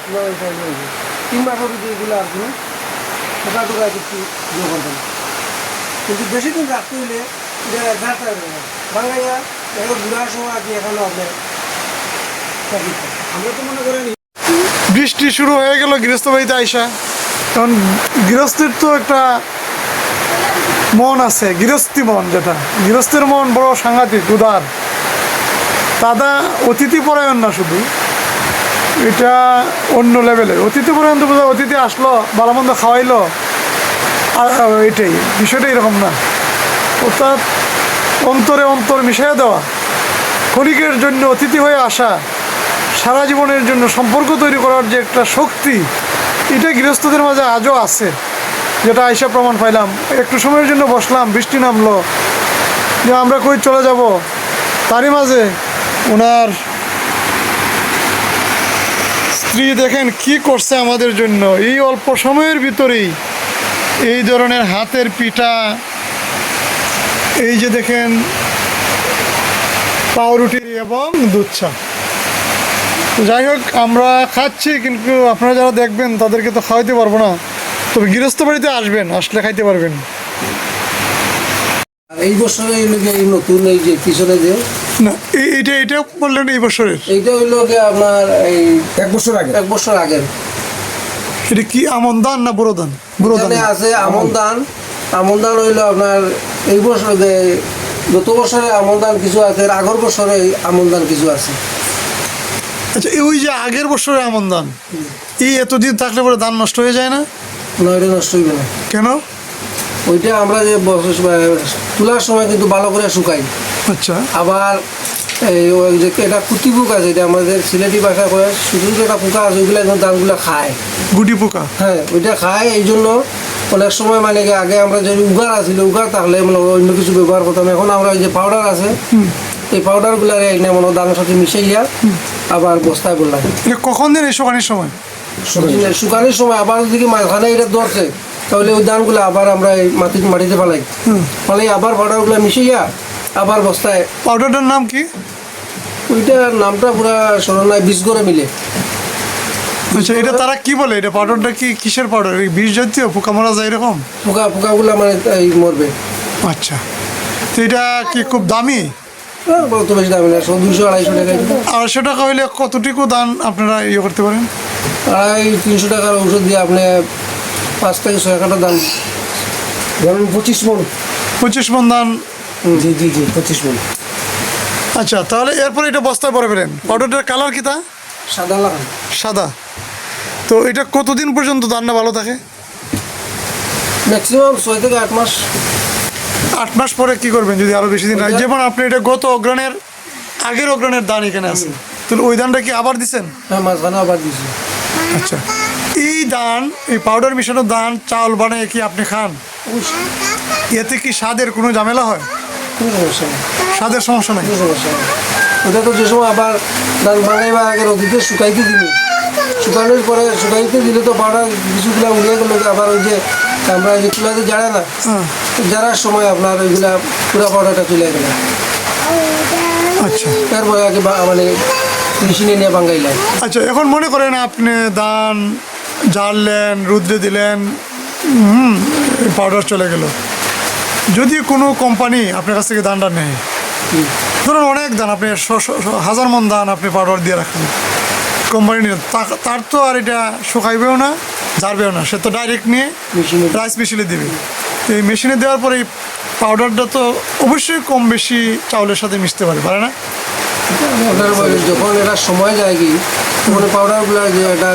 3 মাসের ভিতরে এগুলো আর কোনো পোকা টোকা কিছু ইয়ে করবে না। কিন্তু বেশি দিন রাখতে হলে এটা ঝাড়তে হবে না, বাঙাইয়া এখন ঘুরার সময় আর কি এখনো আপনার আমরা তো মনে করেন বৃষ্টি শুরু হয়ে গেল গৃহস্থ বাড়িতে আইসা। কারণ গৃহস্থের তো একটা মন আছে, গৃহস্থী মন, যেটা গৃহস্থের মন বড় সাংঘাতিক উদার। দাদা অতিথি পরায়ণ না শুধু, এটা অন্য লেভেলের অতিথি পরায়ণ। তো বোঝা অতিথি আসলো, ভালো মন্দ খাওয়াইলো, এটাই বিষয়টা এরকম না। অর্থাৎ অন্তরে অন্তর মিশিয়ে দেওয়া, ক্ষণিকের জন্য অতিথি হয়ে আসা, সারা জীবনের জন্য সম্পর্ক তৈরি করার যে একটা শক্তি, এটা গৃহস্থদের মাঝে আজও আছে, যেটা আইসা প্রমাণ পাইলাম। একটু সময়ের জন্য বসলাম, বৃষ্টি নামলো, যে আমরা কই চলে যাব, তারই মাঝে ওনার স্ত্রী দেখেন কি করছে আমাদের জন্য। এই অল্প সময়ের ভিতরেই এই ধরনের হাতের পিঠা, এই যে দেখেন পাউরুটি এবং দুধ চা। যাই হোক, আমরা খাচ্ছি, কিন্তু আপনারা যারা দেখবেন তাদেরকে তো খাওয়াইতে পারবো না। তবে গৃহস্থ বাড়িতে আসবেন, আসলে খাইতে পারবেন। আর এই বছরে এই নতুন এই যে পিছনে যে না, এটা বললেন এই বছরের, এইটা হইলো যে আপনার এই 1 বছর আগের। এটা কি আমন দান না বড় দান? এখানে আছে আমন দান হইলো আপনার এই বছর গত বছরে আমন দান কিছু আছে, আগের বছরে আমন দান কিছু আছে। আচ্ছা, ওই যে আগের বছরের আমন দান, এই এতদিন থাকলে পরে দান নষ্ট হয়ে যায় না? না, এটা নষ্ট হইবে না। কেন? ওইটা আমরা যে তোলার সময় কিন্তু ভালো করে শুকাই। আচ্ছা, আবার এই ওই যে এটা কুতি পোকা আছে, এটা আমাদের সিলেটি ভাষা করে শুধু একটা পোকা আছে, ওইগুলো একদম দানগুলো খায়, গুটি পোকা। হ্যাঁ, ওইটা খায়। এই জন্য অনেক সময় মানে কি আগে আমরা যে উগার আছিল, উগার থাকলে মানে অন্য কিছু ব্যবহার করতাম। এখন আমরা এই যে পাউডার আছে, এই পাউডারগুলো এনে মনে দানের সাথে মিশাইয়া আবার বস্তায় বললাম। এটা কখন দেন? এই শুকানির সময়? শুকানোর সময় আবার যদি মাঝখানে এটা ধরছে, তাহলে ওই ধানগুলো আবার আমরা এই মাটিতে ফালাই আবার পাউডারগুলো মিশাইয়া আবার বস্তায়। পাউডারটার নাম কি? ওইটার নামটা পুরা স্মরণ নাই, বীজ করে মিলে। আচ্ছা, এটা তারা কি বলে? এটা পাউডারটা কি কিসের পাউডার? বিষ জাতীয়, পোকা মারা যায় এরকম? পোকাগুলো মানে এই মরবে। আচ্ছা, তো এটা কি খুব দামি? বলতে বেশি দামি না, 200-250 টাকা। 250 টাকা হইলে কতটুকু দান আপনারা ইয়ে করতে পারেন? 250-300 টাকার ঔষধ দিয়ে আপনি 5 থেকে 6 কাটা দান ধরুন 25 মণ। 25 মণ দান? জি 25 মণ। আচ্ছা, তাহলে এরপর এটা বস্তায় ভরে ফেলেন। পাউডারটার কালার কি? তা সাদা লাগান। সাদা। তো এটা কতদিন পর্যন্ত দানটা ভালো থাকে? ম্যাক্সিমাম 6 থেকে 8 মাস। 8 মাস পরে কি করবেন যদি আরো বেশি দিন হয়? যেমন আপনি এটা গত অগ্রহণের আগের অগ্রহণের দান এখানে আছে, তাহলে ওই দানটা কি আবার দিচ্ছেন? হ্যাঁ, মাঝখানে আবার দিচ্ছি। আচ্ছা, এই দান, এই পাউডার মিশানো দান চাউল বানিয়ে কি আপনি খান? এতে কি স্বাদের কোনো ঝামেলা হয়? কোনো সমস্যা নেই, স্বাদের সমস্যা নাই? কোনো সমস্যা নেই। ওটা তো যে সময় আবার ধান বানাইবার আগে রোদিতে শুকাইতে দিল, শুকানোর পরে শুকাইতে দিলে তো পাউডার কিছুগুলা উড়িয়ে গেল, আবার ওই যে আমরা যে চুলাতে জ্বাড়ে না, জ্বাড়ার সময় আপনার ওইগুলা পুরো পাউডারটা চলে গেল। আচ্ছা, তারপরে আগে মানে মেশিনে নিয়ে বাঙ্গাইলাম। আচ্ছা, এখন মনে করেন আপনি দান জ্বাললেন, রুদ্রে দিলেন, পাউডার চলে গেল। যদি কোনো কোম্পানি আপনার কাছ থেকে দানটা নেয়, ধরুন অনেক দান, আপনি 1000 মণ দান আপনি পাউডার দিয়ে রাখেন, কোম্পানি নিয়ে, তার তো আর এটা শুকাইবেও না, ঝাড়বেও না, সে তো ডাইরেক্ট নিয়ে রাইস মেশিনে দেবে। এই মেশিনে দেওয়ার পরে এই পাউডারটা তো অবশ্যই কম বেশি চাউলের সাথে মিশতে পারে না? যখন এটা সময় যায় কি তখন পাউডারগুলো যে এটা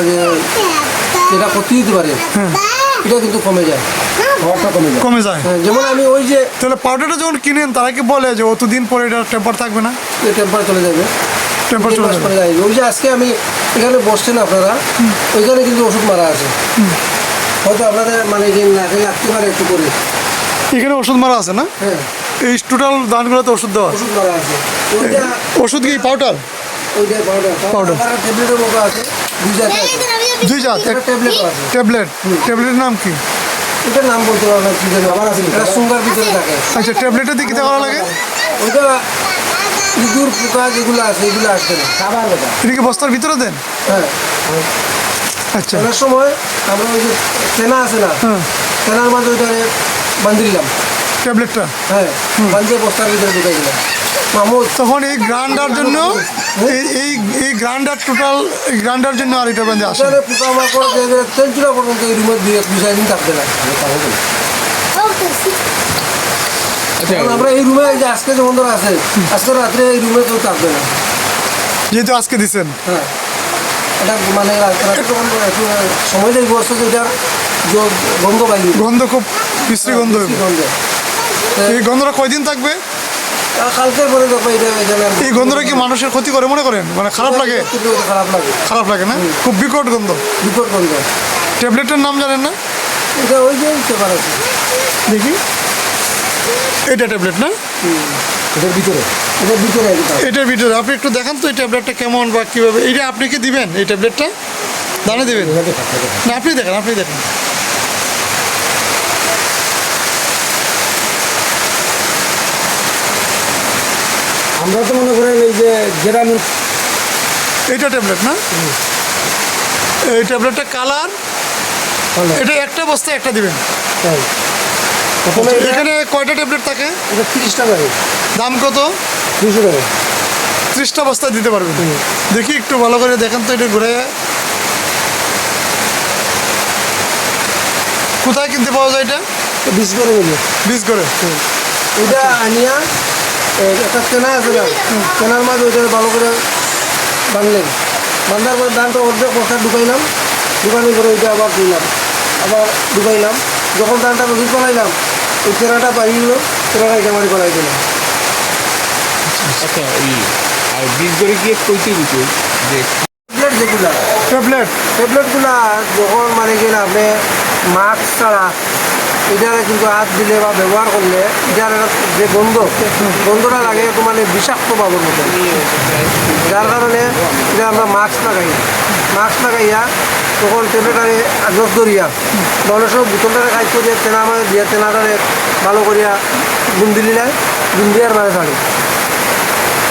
যেটা ক্ষতি দিতে পারে, এটা কিন্তু কমে যায়, কমে যায়। যেমন আমি ওই যে তাহলে পাউডারটা যখন কিনেন তারা কি বলে যে অতদিন পরে এটা টেম্পার থাকবে না? টেম্পার চলে যাবে, টেম্পার চলে যাবে। ওই যে আজকে আমি এখানে বসছেন আপনারা, ওইখানে কিন্তু ওষুধ মারা আছে, হয়তো আপনাদের মানে যে নাকে লাগতে পারে একটু করে। এখানে ওষুধ মারা আছে না? হ্যাঁ, এই টোটাল দানগুলোতে ওষুধ দেওয়া? ওষুধ মারা আছে। ওষুধ কি পাউডার? ওইটা পাউডার ট্যাবলেটের মতো আছে, 2 জাত আছে। 2 জাত ট্যাবলেটও আছে। ট্যাবলেটের নাম কি? এটার নাম বলতে পারবো না, কি জানি আবার আছে, এটা সুগার ভিতরে থাকে। আচ্ছা, ট্যাবলেটের দিকে কী করা লাগে? ওইটা ইঁদুর পোকা যেগুলো আছে এগুলো আসবে না, খাবার কথা। এটা কি বস্তার ভিতরে দেন? হ্যাঁ, আচ্ছা। অনেক সময় আমরা ওই যে তেনা আছে না, হ্যাঁ তেনার মাঝে ওইটা বান্ধি দিলাম, ট্যাবলেটটা। হ্যাঁ বান্ধিয়ে বস্তার ভিতরে ঢুকাই দিলাম মামুদ। তখন এই গ্রাইন্ডার জন্য এই গ্রাইন্ডার টোটাল এই গ্রাইন্ডার জন্য আর এটা বেঁধে আসে। এখানে পোকামাকড় তেল চুলা পর্যন্ত এই রুমের দুই চার দিন থাকবে না। আচ্ছা কারণ আমরা এই রুমে যে আজকে যে বন্ধুরা আছে, আজকে রাত্রে এই রুমে কেউ থাকবে না। যেহেতু আজকে দিচ্ছেন, হ্যাঁ এটা মানে রাত্রে যখন একটু সময় লাগবে বসতে যে এটার গন্ধ বাইরে গন্ধ খুব বিশ্রী গন্ধ হবে। গন্ধ এই গন্ধটা কয়দিন থাকবে? কালকের পরে দেখো এটা এখানে এই গন্ধটা কি মানুষের ক্ষতি করে মনে করেন? মানে খারাপ লাগে? খারাপ লাগে, খারাপ লাগে না? খুব বিকট গন্ধ। বিপদ গন্ধ। ট্যাবলেটের নাম জানেন না? এটা ওই যে পেপার আছে দেখি, এটা ট্যাবলেট না? এটার ভিতরে, এটার ভিতরে এটা। এটার ভিতরে আপনি একটু দেখান তো এই ট্যাবলেটটা কেমন বা কীভাবে। এইটা আপনি কি দিবেন এই ট্যাবলেটটা? দানা দিবেন না? আপনি দেখেন, আপনি দেখেন। আমরা তো মনে করেন এই যে গ্রামীণ এইটা ট্যাবলেট না? এই ট্যাবলেটটা কালার, এটা একটা বস্তায় একটা দিবেন। প্রথমে এখানে কয়টা ট্যাবলেট থাকে? এটা 30 টাকা, দাম কত? 200 টাকা। 30টা বস্তা দিতে পারবেন। দেখি একটু ভালো করে দেখেন তো, এটা ঘুরে কোথায় কিনতে পাওয়া যায় এটা? 20 করে নিলে 20 করে। ওইটা আনিয়া একটা কেনা আছে না, কেনার মাঝে ওইটা ভালো করে বাঁধলেন, বাঁধার পরে ধানটা অর্ধেক বস্তা ঢুকাইলাম, ঢুকানোর পরে ওইটা আবার দিলাম, আবার ঢুকাইলাম। যখন ধানটা নদী কলাইলাম ওই কেনাটা পাইল, কেনাটা জামারি কলাই দিলাম। আচ্ছা এই আর বীজ করে গিয়ে কইতে দিত যে ট্যাবলেট যেগুলা, ট্যাবলেট ট্যাবলেটগুলা যখন মানে কি আপনি মাস্ক ছাড়া এটারে কিন্তু হাত দিলে বা ব্যবহার করলে এটার যে গন্ধটা লাগে একটু মানে বিষাক্ত পাবার মতো, যার কারণে এটা আমরা মাস্ক লাগাই, মাস্ক লাগাইয়া তখন ট্যাবলেটারে আগস ধরিয়া অনেক সময় বোতলটারে খাই করিয়া তেনা মানে দিয়া তেনাটারে ভালো করিয়া গুন্দি দিলে গুন্দিয়ার মানে ছাড়ে,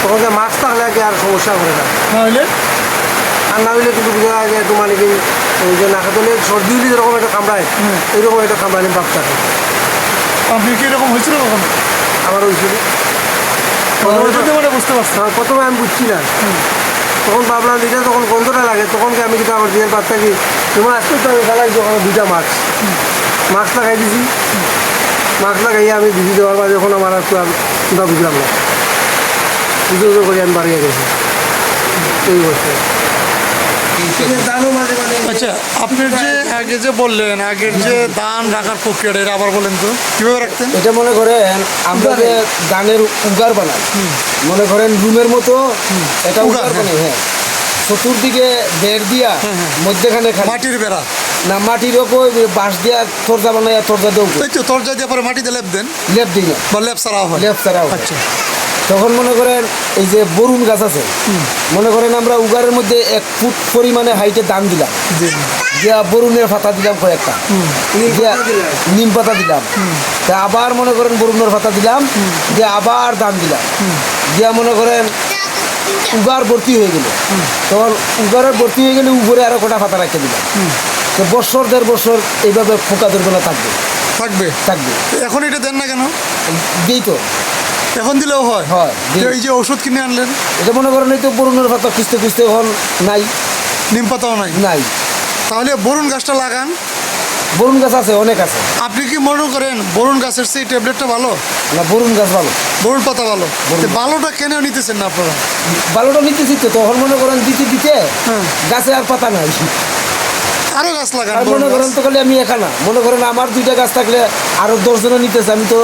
তখন যে মাস্ক থাকলে কি আর সমস্যা করে না। নাহলে আর না হইলে কিন্তু বোঝা যায় যে একটু মানে কি ওই যে নাকে তলে সর্দি হলে যেরকম একটা কামড়ায় এইরকম একটা কামড়ানি ভাব থাকে। আপনি কি এরকম হয়েছিল কখনো? আমার হয়েছিল, মানে বুঝতে পারছি। প্রথমে আমি বুঝছি না, তখন ভাবলাম এটা যখন গন্ধটা লাগে তখন কি আমি কিন্তু আমার বিয়ের বাদ থাকি তোমার আজকে তো আমি ফেলাই যখন 2টা মাস্ক লাগাই দিছি, মাস্ক লাগাইয়া আমি ভিজি দেওয়ার পর যখন আমার একটু আমি বুঝলাম না, বুঝে করে আমি বাড়িয়ে গেছি এই বছর। দানও মাঝে মাঝে আচ্ছা, আপনি যে আগে যে বললেন আগের যে ধান রাখার প্রক্রিয়াটা এটা আবার বলেন তো কিভাবে রাখতেন? এটা মনে করেন আমরা যে ধানের উগার বানাই, মনে করেন রুমের মতো এটা উগার, উগার বানাই, হ্যাঁ চতুর্দিকে বেড় দিয়া মধ্যেখানে খালি মাটির বেড়া না মাটির ওপর বাঁশ দিয়া তরজা বানাই, তরজা দেও এই তো তরজা দিয়ে পরে মাটিতে লেপ দেন লেপ দিই না, বা লেপ ছাড়াও হয়। লেপ ছাড়াও। আচ্ছা, তখন মনে করেন এই যে বরুণ গাছ আছে, মনে করেন আমরা উগারের মধ্যে 1 ফুট পরিমাণে হাইটে দাম দিলাম, দিয়া বরুণের পাতা দিলাম কয়েকটা, দিয়া নিম পাতা দিলাম, তা আবার মনে করেন বরুণের পাতা দিলাম, দিয়ে আবার দাম দিলাম, দিয়া মনে করেন উগার ভর্তি হয়ে গেল, তখন উগারের ভর্তি হয়ে গেলে উপরে আরো কটা পাতা রাখতে দিলাম, তো বছর 1.5 বছর এইভাবে পোকা দুর্বলা থাকবে থাকবে। থাকবে। এখন এটা দেন না কেন? দিই তো এখন দিলেও হয়। হয়, দিই। তো এই যে ওষুধ কিনে আনলেন, এটা মনে করেন এই তো বরুণের পাতা খুঁজতে খুঁজতে এখন নাই, নিম পাতাও নাই, নাই। তাহলে বরুণ গাছটা লাগান। বরুণ গাছ আছে, অনেক আছে, আপনি কি মনে করেন বরুণ গাছের সেই ট্যাবলেটটা ভালো, না বরুণ গাছ ভালো, বরুণ পাতা ভালো? তো ভালোটা কেন নিতেছেন না আপনারা? ভালোটা নিতেছি তো, তখন মনে করেন দিতে দিতে হ্যাঁ। গাছে আর পাতা নাই, আরো গাছ লাগান। আর বরুণ মনে করেন গাছ। তো খালি আমি একা না, মনে করেন আমার 2টা গাছ থাকলে আরো 10 জনে নিতেছে, আমি তো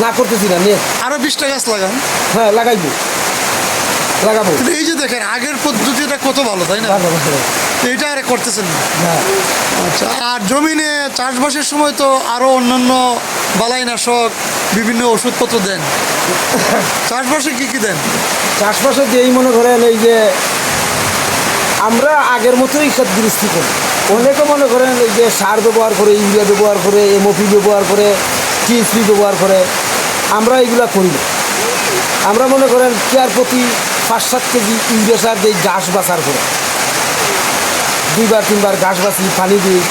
না করতেছি না নিয়ে, আরো 20টা গাছ লাগান। হ্যাঁ লাগাইবো, লাগাবো। কিন্তু এই যে দেখেন আগের পদ্ধতিটা কত ভালো, তাই না? ভালো, ভালো। এইটা আর করতেছেন না। হ্যাঁ আচ্ছা, আর জমিনে চাষবাসের সময় তো আরো অন্যান্য বালাইনাশক বিভিন্ন ওষুধপত্র দেন, চাষবাসে কি কি দেন? চাষবাসে যেই মনে করেন এই যে আমরা আগের মতোই ক্ষেত গৃহস্থী করি, অনেকে মনে করেন এই যে সার ব্যবহার করে, ইউরিয়া ব্যবহার করে, এমওপি ব্যবহার করে, টিএসপি ব্যবহার করে, আমরা এগুলা করি না। আমরা মনে করেন কেয়ার প্রতি 5-7 কেজি ইউরিয়া সার দিই গাছ বাঁচার করে, 2বার 3বার ঘাস বাছি পানি দিই।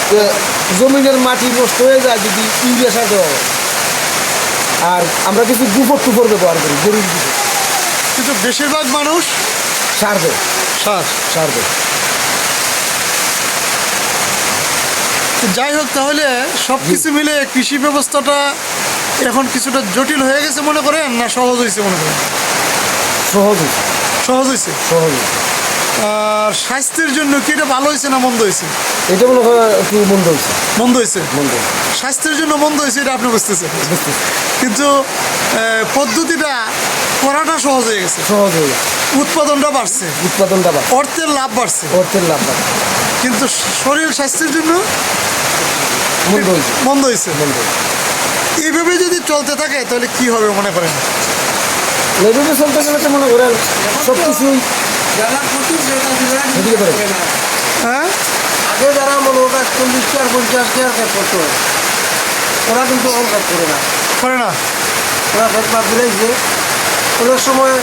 তো জমিনের মাটি নষ্ট হয়ে যায় যদি ইউরিয়া সার দেওয়া হয়। আর আমরা কিছু গোবর টুপর ব্যবহার করি, গরুর গোবর। কিন্তু বেশিরভাগ মানুষ সার দেয়, সার। সার দেয়। তো যাই হোক, তাহলে সব কিছু মিলে কৃষি ব্যবস্থাটা এখন কিছুটা জটিল হয়ে গেছে মনে করেন, না সহজ হয়েছে মনে করেন? সহজ হয়েছে, সহজ হয়েছে। সহজ হয়েছে। আর স্বাস্থ্যের জন্য কি এটা ভালো হয়েছে না মন্দ হয়েছে? এটা মনে হয় একটু মন্দ হয়েছে, মন্দ হয়েছে। মন্দ হয়েছে। স্বাস্থ্যের জন্য মন্দ হয়েছে এটা আপনি বুঝতেছেন, বুঝতেছি। কিন্তু পদ্ধতিটা করাটা সহজ হয়ে গেছে, সহজ হয়ে গেছে। উৎপাদনটা বাড়ছে, উৎপাদনটা বাড়ে, অর্থের লাভ বাড়ছে, অর্থের লাভ বাড়ে। কিন্তু শরীর স্বাস্থ্যের জন্য মন্দ হয়েছে, মন্দ হয়েছে। মন্দ হয়েছে। এইভাবে যদি চলতে থাকে তাহলে কি হবে মনে করেন? এইভাবে চলতে গেলে তো মনে করেন সব কিছুই যারা প্রচুর জায়গা দিলে এদিকে ধরে। হ্যাঁ, আগে যারা মনে হয় 40 আর 50 টাকার খেত করতো, ওরা কিন্তু এখন খেত করে না। করে না। ওরা খেত বাদ দিলাইছে। অনেক সময়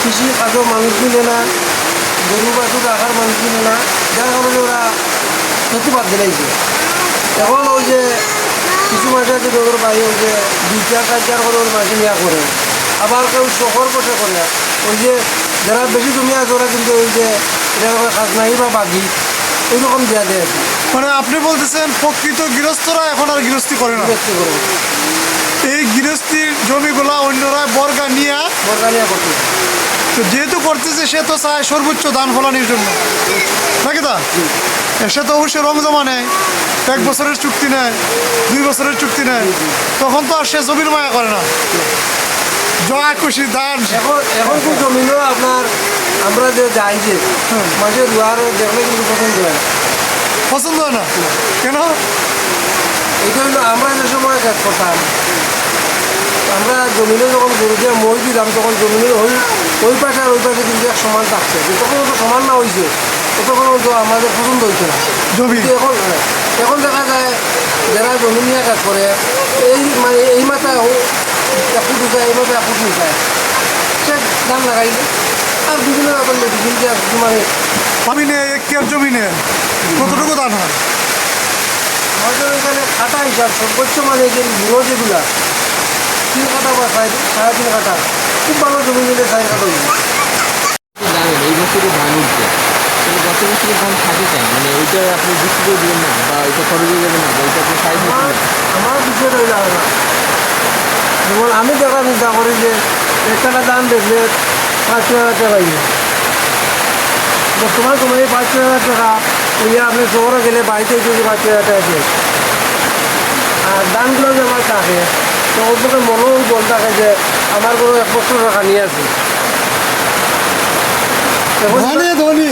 কৃষি কাজও মানুষ মিলে না, গরু বাছুর রাখার মানুষ মিলে না, যার কারণে ওরা খেতে বাদ দিলাইছে। এখন ওই যে কিছু মাসে আছে ওদের বাড়ি ওই যে 2-4 4 করে ওর মাসে নেওয়া করে, আবার কেউ শহর বসে করে। ওই যে যারা বেশি জমি আছে ওরা কিন্তু ওই যে এটা খাজনাই বা বাগি ওইরকম দেওয়া দেয় আর কি। মানে আপনি বলতেছেন প্রকৃত গৃহস্থরা এখন আর গৃহস্থী করে না, ব্যক্তি করবো এই গৃহস্থীর জমিগুলা অন্যরা বর্গা নিয়ে, বরগানিয়া করতে। তো যেহেতু করতেছে সে তো চায় সর্বোচ্চ দান ফলানির জন্য, নাকি তা? সে তো অবশ্যই রং জমা নেয়, 1 বছরের চুক্তি নেয়, 2 বছরের চুক্তি নেয়, তখন তো আর সে জমির মায়া করে না, যা খুশি দান। এখন তো জমিনও আপনার আমরা যে যাই যে মাঝে রুয়ার দেখলে কিন্তু পছন্দ হয় না। পছন্দ হয় না কেন? এইটা হলো আমরা যে সময় কাজ করতাম, আমরা জমিনে যখন গরু দিয়ে মই দিলাম তখন জমিনের ওই পাশে আর ওই পাশে কিন্তু এক সমান থাকছে, যতক্ষণ তো সমান না হয়েছে ততক্ষণ তো আমাদের পছন্দ হইছে না। জমি কিন্তু এখন দেখা যায় যারা জমি নিয়ে কাজ করে এই মানে এই মাথায় ফুট উঠায়, এই মাথায় ফুট উঠায়, সে দাম লাগাই দেয়। আর বিভিন্ন রকম মেডিসিন দিয়ে মানে আমি নে 1 কেয়ার জমি নে কতটুকু দান হয়? আমাদের এখানে কাটা হিসাব সর্বোচ্চ মানে যে বুড়ো যেগুলা 3 কাটা বা 3.5 কাটা, খুব ভালো জমি নিলে 4 কাটা হয়ে যায়। জানেন এই বছরে ধান উঠছে, কিন্তু গত বছরের ধান থাকে কেন? মানে ওইটা আপনি বিক্রি করে দিবেন না, বা ওইটা খরচ হয়ে যাবে না, বা ওইটা আপনি সাইজ আমার বিষয়টা হইলে হবে না। যেমন আমি দেখা চিন্তা করি যে একটা দাম দেখলে 5,000 টাকা পাইবে। বর্তমান সময়ে 5,000 টাকা ওইয়া আপনি শহরে গেলে বাড়িতে যদি 5,000 টাকা দিয়ে, আর দামগুলো যে আমার থাকে তো ওর পক্ষে মনেও বল থাকে যে আমার কোনো 1 বছর টাকা নিয়ে আছে। ধানে ধনী,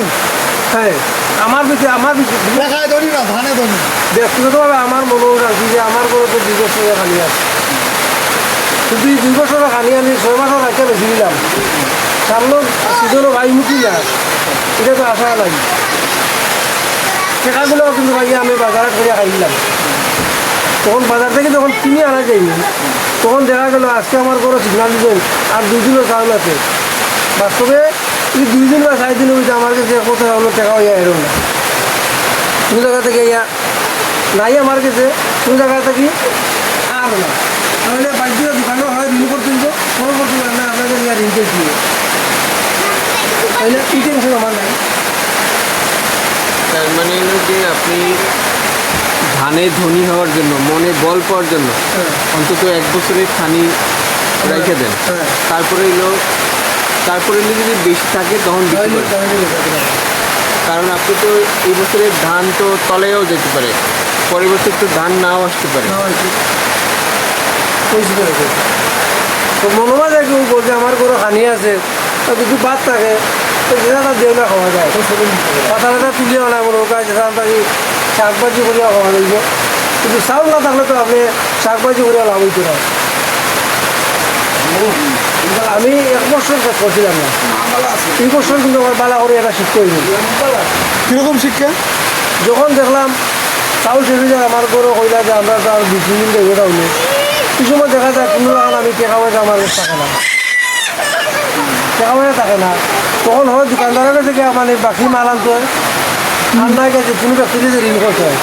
হ্যাঁ, আমার বিষয় টাকায় ধনী না, ধানে ধনী। ব্যক্তিগতভাবে আমার মনেও রাখছি যে আমার কোনো তো 2 বছর টাকা নিয়ে আছে। কিন্তু এই 2 বছর টাকা নিয়ে আমি 6 মাসের রাখতে বেশি দিলাম, সামনে সিজনও ভাই মুখি না, এটা তো আশা লাগে। টাকাগুলো কিন্তু ভাই আমি বাজারে করে খাইলাম, তখন বাজার থেকে যখন কিনে আনা যায়নি তখন দেখা গেল আজকে আমার কোনো সিগনাল দিল আর 2 দিনও চাউল আছে। বাস্তবে এই 2 দিন বা 4 দিনের মধ্যে আমার কাছে কোথাও হলো টাকা হইয়া এলো না। কোন জায়গা থেকে ইয়া নাই আমার কাছে, কোন জায়গা থেকে আর না, তাহলে বাধ্য দোকানও হয় ঋণ করতে দিব, কোনো করতে পারে না আপনাদের ইয়া ঋণ দিয়ে দিয়ে, তাহলে এই টেনশন আমার নাই। তার মানে হলো যে আপনি ধানে ধনী হওয়ার জন্য, মনে বল পাওয়ার জন্য অন্তত 1 বছরের খানি রেখে দেন, তারপরে যদি বেশি থাকে তখন বিক্রি করেন। কারণ আপনি তো এই বছরের ধান তো তলেও যেতে পারে, পরের বছর তো ধান নাও আসতে পারে। তো মনোভাব একটু বলছে আমার কোনো হানি আছে, তো কিছু বাদ থাকে তো যেটা তার দেউলা খাওয়া যায়, পাতা টাতা তুলিও না মনে হয় যেটা তাকে শাকবাজি করিয়া খাওয়া যাইব। কিন্তু চাউল না থাকলে তো আপনি শাকবাজি করিয়া লাভ হইতে না। আমি 1 বছর কাজ করছিলাম না, এই বছর কিন্তু আমার বালা করে একটা শিক্ষা হইল। কিরকম শিক্ষা? যখন দেখলাম চাউল শেষ হয়ে যায়, আমার করে কইলা যে আমরা তো আর 2 দিন দেবো তাহলে এই সময় দেখা যায় কোনো লাগান আমি টেকা পয়সা আমার কাছে থাকে না। টাকা পয়সা থাকে না, তখন হয় দোকানদারের কাছে গিয়ে মানে বাকি মাল আনতে হয়, আর নাই কাছে কোনো ব্যক্তিকে যে ঋণ করতে হয়,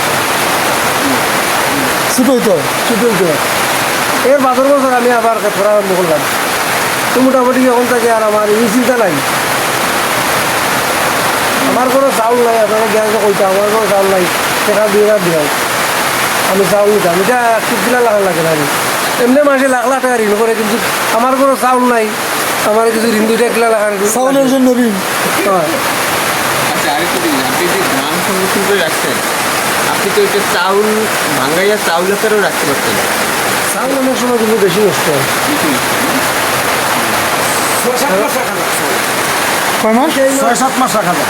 ছুটোই তো ছুটি হইতে হয়। এর 12 বছর আমি আবার কাজ করা আরম্ভ করলাম, তো মোটামুটি এখন থেকে আর আমার এই চিন্তা নাই। আমার কোনো চাউল নাই, আপনাকে গ্যাসে কইতাম আমার কোনো চাউল নাই, টাকা 2,000 দিলাম, আমি চাউল নিতাম, এটা কিলা লাখ লাগে না। আমি এমনি মাসে লাখ লাখ টাকা ঋণ করে, কিন্তু আমার কোনো চাউল নাই, আমার কিছু ঋণ 2 কিলা লাখ চাউলের জন্য ঋণ। হয়। আচ্ছা আরেকটা জিনিস, আপনি যে ধান সংরক্ষণ করে রাখছেন, আপনি তো এটা চাউল ভাঙ্গাইয়া চাউল আকারেও রাখতে পারতেন। চাউল অনেক সময় কিন্তু বেশি নষ্ট হয়। কয় মাস? 6-7 মাস রাখা যায়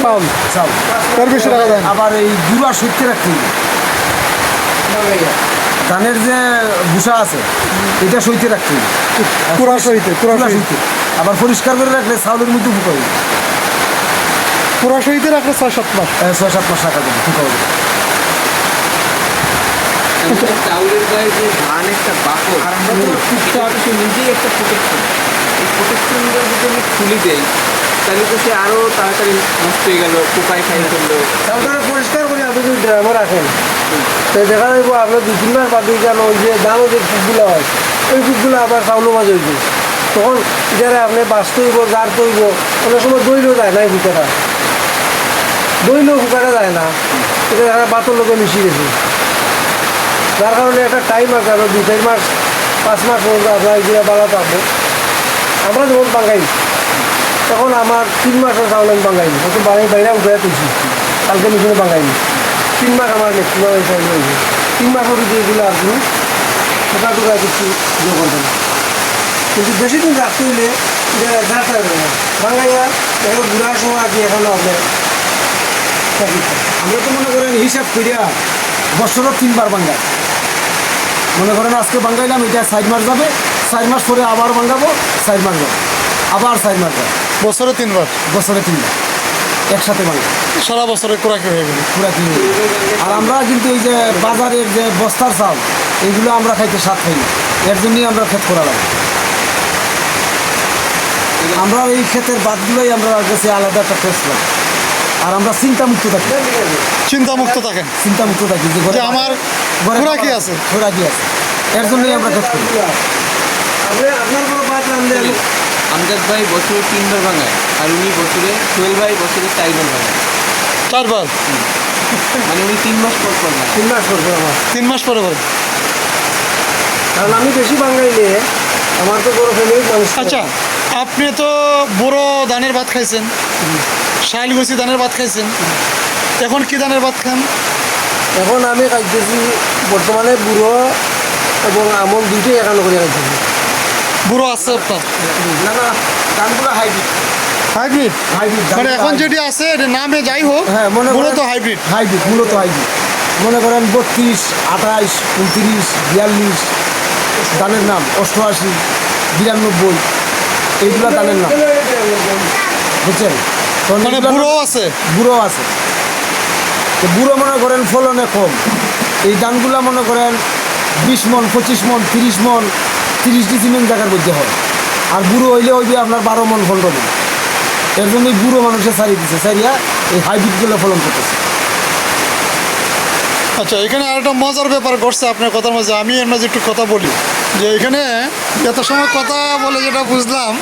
চাউল চাউল। তার বেশি রাখা যায় না। আবার এই গুঁড়া সইতে রাখতে হবে। ধানের যে ভুষা আছে এটা সইতে রাখতে হবে, পুরা সহিতে পুরা সইতে। আবার পরিষ্কার করে রাখলে চাউলের মধ্যে ফুকা হবে। পুরা সহিতে রাখলে 6-7 মাস। 6-7 মাস রাখা যাবে, ফুকা হবে। আমাদের চাউলের গায়ে যে ধান একটা বাকল, এটা কিন্তু নিজেই একটা প্রোটেকশন। এই প্রোটেকশনটা যদি আমি খুলে দেই, তাহলে তো সে আরও তাড়াতাড়ি নষ্ট হয়ে গেল, পোকায় খাই ফেললো। চাউলটা পরিষ্কার করে আপনি যদি ড্রামে রাখেন, তো দেখা যাবো আপনার 2-3 মাস বাদে কেন ওই যে ধানও যে ফুকগুলো হয়, ওই ফুকগুলো আবার চাউলও মাঝে হইবে, তখন যারা আপনি বাঁচতে হইব, জার তৈব, অনেক সময় দইলেও যায় না, এই ফুকাটা দইলেও ফুকাটা যায় না, এটা দেখা বাতর লোকে মিশিয়ে গেছে, যার কারণে একটা টাইম আছে, আমরা 2-4 মাস 5 মাস পর্যন্ত আপনার এগুলো বাংলা পাবো। আমরা যেমন বাঙাই, তখন আমার 3 মাসের চাউল আমি বাঙাইনি, তখন বাইরে উঠে তুলছি, কালকে মেশিনে বাঙাইনি, 3 মাস আমার ম্যাক্সিমাম এই চাউল হয়েছে। 3 মাসের ভিতরে এগুলো আর কি টোকা টোকা কিছু ইয়ে করবে না, কিন্তু বেশি দিন রাখতে হইলে এটা ঝাড়তে হবে না, বাঙাইয়া এখন ঘুরার সময় আর কি এখনও হবে। আমরা তো মনে করেন হিসাব করিয়া বছরও 3 বার বাঙ্গাই। মনে করেন আজকে বাঙ্গাইলাম, এটা 4 মাস যাবে, 4 মাস পরে আবার বাঙ্গাবো, 4 মাস যাবে, আবার 4 মাস যাবে, বছরে 3 বার। বছরে 3 বার একসাথে বাঙ্গাই, সারা বছরে কোরাকি হয়ে গেল। পুরা কিনে। আর আমরা কিন্তু এই যে বাজারের যে বস্তার চাউল, এগুলো আমরা খাইতে স্বাদ পাই না, এর জন্যই আমরা ক্ষেত করা লাগে। আমরা এই ক্ষেতের বাদগুলোই আমরা কাছে আলাদা একটা টেস্ট পাই। আর আমরা চিন্তামুক্ত থাকি, চিন্তামুক্ত থাকেন চিন্তামুক্ত থাকি যে যে আমার খোরাকি আছে। খোরাকি আছে, এর জন্যই আমরা ক্ষেত করি। আপনার কোনো বাদ রান্ধে আমজাদ ভাই বছরে 3 বার ভাঙায়, আর উনি বছরে 12 ভাই বছরে 4 বার ভাঙায়, 4 বার, মানে উনি 3 মাস পর পর ভাঙায়। 3 মাস করবে আমার, 3 মাস পরে পরে। কারণ আমি বেশি বাঙাইলে আমার তো বড় ফ্যামিলির মানুষ। আচ্ছা, আপনি তো বড় ধানের ভাত খাইছেন, শালগুছি ধানের ভাত খাইছেন, এখন কি ধানের ভাত খান? এখন আমি খাইতেছি বর্তমানে বুড়ো এবং আমন দুইটাই একান্ন করে খাইতেছি। বুড়ো আছে আপনার? না না, ধানগুলো হাইব্রিড। হাইব্রিড? হাইব্রিড মানে এখন যেটি আছে এটা নামে যাই হোক, হ্যাঁ, মনে মূলত করেন হাইব্রিড। হাইব্রিড, মূলত হাইব্রিড। মনে করেন 32, 28, 29, 42, ধানের নাম 88, 92, এইগুলো ধানের নাম, বুঝছেন? তো মানে এগুলো- বুড়ো আছে। বুড়ো আছে, তো বুড়ো মনে করেন ফলনে কম। এই ধানগুলো মনে করেন 20 মন, 25 মন, 30 মন, 30 ডিসিমেন জায়গার মধ্যে হয়। আর বুড়ো হইলে ওই যে আপনার 12 মন, 15 মন। এর জন্যই বুড়ো মানুষের সারিয়ে দিচ্ছে, সারিয়া এই হাইব্রিডগুলো ফলন করতেছে। আচ্ছা, এখানে আরেকটা মজার ব্যাপার ঘটছে আপনার কথার মাঝে, আমি এর মাঝে একটু কথা বলি। যে এখানে এত সময় কথা বলে যেটা বুঝলাম,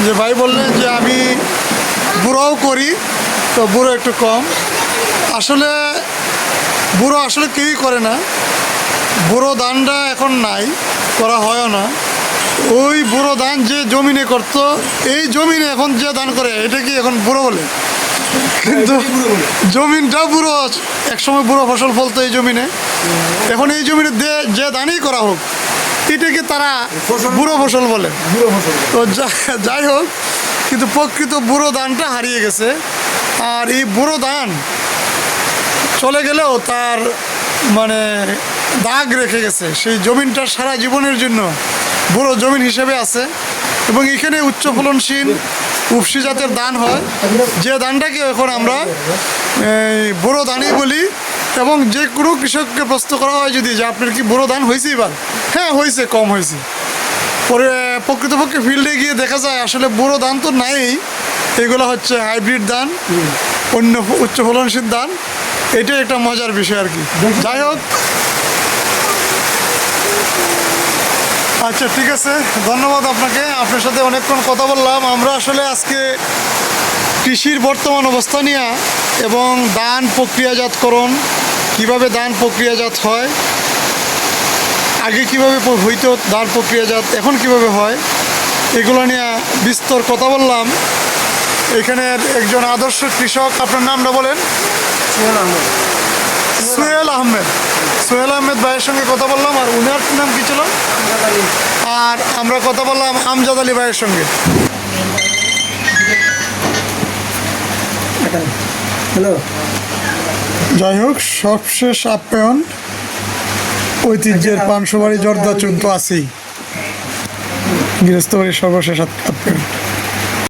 যে ভাই বললেন যে আমি বুড়োও করি, তো বুড়ো একটু কম। আসলে বুড়ো আসলে কেউই করে না, বুড়ো ধানটা এখন নাই, করা হয়ও না। ওই বুড়ো ধান যে জমিনে করতো, এই জমিনে এখন যে ধান করে এটা কি এখন বুড়ো বলে? কিন্তু জমিনটা বুড়ো, একসময় বুড়ো ফসল ফলতো এই জমিনে, এখন এই জমিনে যে ধানই করা হোক এটাকে তারা বুড়ো ফসল বলে। বুড়ো ফসল তো যাই হোক, কিন্তু প্রকৃত বুড়ো ধানটা হারিয়ে গেছে। আর এই বুড়ো ধান চলে গেলেও তার মানে দাগ রেখে গেছে, সেই জমিনটা সারা জীবনের জন্য বুড়ো জমিন হিসেবে আছে। এবং এখানে উচ্চ ফলনশীল উপসি জাতের ধান হয়, যে ধানটাকে এখন আমরা বুড়ো ধানই বলি। এবং যে কোনো কৃষককে প্রশ্ন করা হয় যদি, যে আপনার কি বুড়ো ধান হয়েছে এবার? হ্যাঁ হয়েছে, কম হয়েছে। পরে প্রকৃতপক্ষে ফিল্ডে গিয়ে দেখা যায় আসলে বোরো ধান তো নাই, এগুলো হচ্ছে হাইব্রিড ধান, অন্য উচ্চ ফলনশীল ধান। এটাই একটা মজার বিষয় আর কি। যাই হোক, আচ্ছা ঠিক আছে, ধন্যবাদ আপনাকে। আপনার সাথে অনেকক্ষণ কথা বললাম। আমরা আসলে আজকে কৃষির বর্তমান অবস্থা নিয়ে এবং ধান প্রক্রিয়াজাতকরণ, কিভাবে ধান প্রক্রিয়াজাত হয়, আগে কিভাবে হইতো ধান প্রক্রিয়াজাত, এখন কিভাবে হয়, এগুলো নিয়ে বিস্তর কথা বললাম। এখানের একজন আদর্শ কৃষক, আপনার নামটা বলেন। সোহেল আহমেদ। সোহেল আহমেদ ভাইয়ের সঙ্গে কথা বললাম। আর উনার নাম কি ছিল? আর আমরা কথা বললাম আমজাদ আলী ভাইয়ের সঙ্গে। হ্যালো। যাই হোক, সবশেষ আপ্যায়ন ঐতিহ্যের পানশোবাড়ি জর্দা চুন তো আছেই, গৃহস্থ বাড়ির সর্বশেষ আপ্যায়ন।